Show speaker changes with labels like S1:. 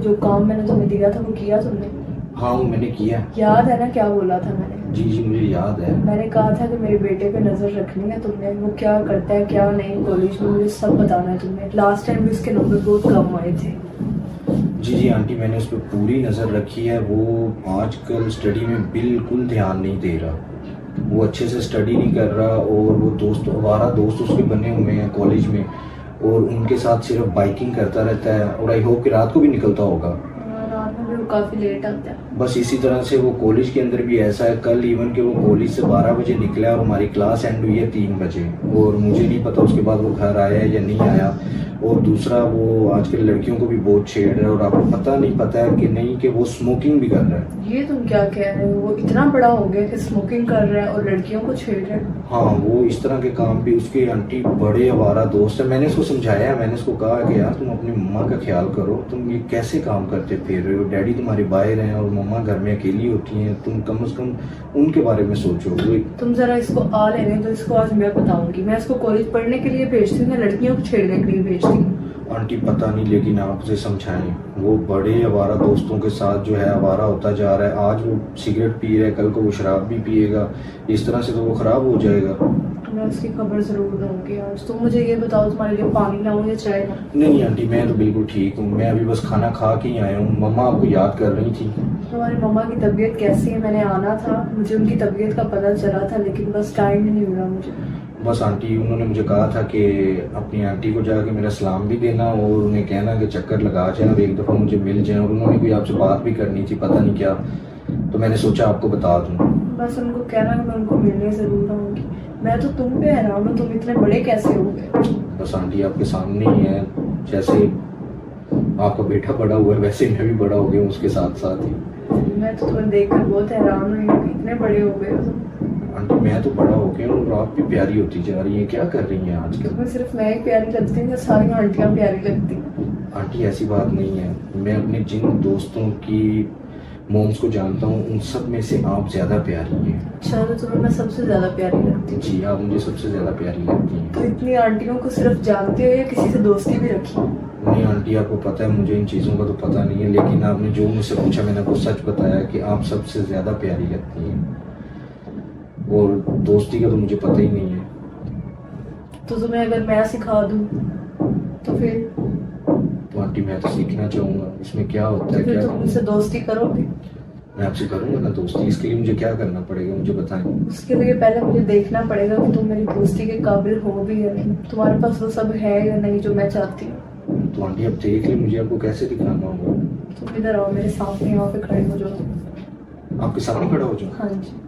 S1: जो काम मैंने तुम्हें दिया था वो किया तुमने?
S2: हाँ वो मैंने किया।
S1: याद है ना क्या बोला था मैंने?
S2: जी जी मुझे याद है।
S1: मैंने कहा था कि मेरे बेटे पे नज़र रखनी है तुमने, वो क्या करता है क्या नहीं कॉलेज में, मुझे सब बताना है तुमने। लास्ट टाइम भी उसके नंबर बहुत कम आए थे।
S2: जी जी आंटी मैंने उस पर पूरी नज़र रखी है। वो आजकल स्टडी में बिल्कुल ध्यान नहीं दे रहा, वो अच्छे से स्टडी नहीं कर रहा और वो दोस्त आवारा दोस्त उसके बने हुए हैं कॉलेज में और उनके साथ सिर्फ बाइकिंग करता रहता है और आई होप कि रात को भी निकलता होगा।
S1: रात में भी वो काफ़ी लेट आता है।
S2: बस इसी तरह से वो कॉलेज के अंदर भी ऐसा है। कल इवन के वो कॉलेज से 12 बजे निकला और हमारी क्लास एंड हुई है 3 बजे और मुझे नहीं पता उसके बाद वो घर आया या नहीं आया। और दूसरा वो आजकल लड़कियों को भी बहुत छेड़ रहा है और आपको पता है कि नहीं कि वो स्मोकिंग भी कर रहा है।
S1: ये तुम क्या कह रहे हो? वो इतना बड़ा हो गया कि स्मोकिंग कर रहा है और लड़कियों को छेड़ रहा है?
S2: हाँ वो इस तरह के काम भी उसके आंटी बड़े आवारा दोस्त है। मैंने उसको समझाया, मैंने उसको कहा कि यार तुम अपनी मम्मा का ख्याल करो, तुम ये कैसे काम करते फिर रहे हो, डैडी तुम्हारे बाहर हैं और मम्मा घर में अकेली होती हैं, तुम कम से कम उनके बारे में सोचो। वो
S1: तुम जरा इसको आ लेने तो इसको आज मैं बताऊंगी। मैं इसको कॉलेज पढ़ने के लिए भेजती हूँ या लड़कियों को छेड़ने के लिए भेजती हूँ?
S2: आंटी पता नहीं, लेकिन आप उसे समझाएं। वो बड़े आवारा दोस्तों के साथ जो है आवारा होता जा रहा है। आज वो सिगरेट पी रहा है, कल को वो शराब भी पिएगा। इस तरह से तो वो खराब हो जाएगा।
S1: मैं उसकी खबर जरूर दूंगी आज। तुम मुझे ये बताओ तुम्हारे लिए पानी लाऊं या चाय लाऊं?
S2: नहीं आंटी मैं तो बिल्कुल ठीक हूँ, मैं अभी बस खाना खा के ही आया हूँ। मम्मा आपको याद कर रही थी।
S1: तुम्हारी मम्मा की तबीयत कैसी है? मैंने आना था, मुझे उनकी तबीयत का पता चला था लेकिन बस टाइम ही नहीं मिला मुझे।
S2: बस आंटी उन्होंने मुझे कहा था कि अपनी आंटी को जाके मेरा सलाम भी देना और उन्हें कहना कि चक्कर लगा जाए और एक दफ़ा मुझे मिल जाए। और उन्होंने कोई आपसे बात भी करनी थी, पता नहीं क्या, तो मैंने सोचा आपको बता दूँ।
S1: बस उनको कहना कि मैं उनको मिलने ज़रूर आऊँगी। मैं तो तुम पे हैरान हूँ, तुम इतने बड़े कैसे हो गए?
S2: बस आंटी आपके सामने ही है, जैसे आपका बेटा बड़ा हुआ है वैसे मैं भी बड़ा हो गया हूँ उसके साथ साथ ही।
S1: मैं तो तुम्हें देखकर बहुत हैरान हुई कि इतने बड़े हो गए हो तुम।
S2: आंटी मैं तो बड़ा हो गया हूँ और आप भी प्यारी होती जा रही हैं। क्या कर रही हैं आजकल?
S1: तुम्हें सिर्फ मैं ही प्यारी लगती हूँ या सारी आंटियाँ प्यारी लगती हैं?
S2: आंटी ऐसी बात नहीं है, मैं अपने जिन दोस्तों की मोम्स को जानता हूँ उन सब में से आप ज़्यादा प्यारी हैं।
S1: अच्छा तो तुम्हें मैं सबसे ज़्यादा प्यारी लगती हूँ?
S2: जी आप मुझे सबसे ज़्यादा प्यारी लगती हैं।
S1: तो इतनी आंटियों को सिर्फ जानते हो या किसी से दोस्ती भी रखी?
S2: नहीं आंटी आपको पता है मुझे इन चीज़ों का तो पता नहीं है, लेकिन आपने जो मुझसे पूछा मैंने आपको सच बताया कि आप सबसे ज़्यादा प्यारी लगती हैं और दोस्ती का तो मुझे पता ही नहीं है।
S1: तो तुम्हें अगर मैं सिखा दूँ तो फिर?
S2: तो आंटी मैं तो सीखना चाहूँगा, इसमें क्या होता है?
S1: फिर
S2: क्या
S1: तुम मुझसे दोस्ती करोगे?
S2: मैं आपसे करूँगा ना दोस्ती। इसके लिए मुझे क्या करना पड़ेगा मुझे बताएं।
S1: उसके लिए पहले मुझे देखना पड़ेगा कि तुम मेरी दोस्ती के काबिल हो भी या नहीं, तुम्हारे पास वो सब है या नहीं जो मैं चाहती हूँ।
S2: तो आंटी अब देख ले, मुझे आपको कैसे दिखाना होगा?
S1: तुम इधर आओ, मेरे सामने यहाँ पे खड़े हो जाओ।
S2: आपके सामने खड़ा हो जाऊँ?
S1: हाँ जी।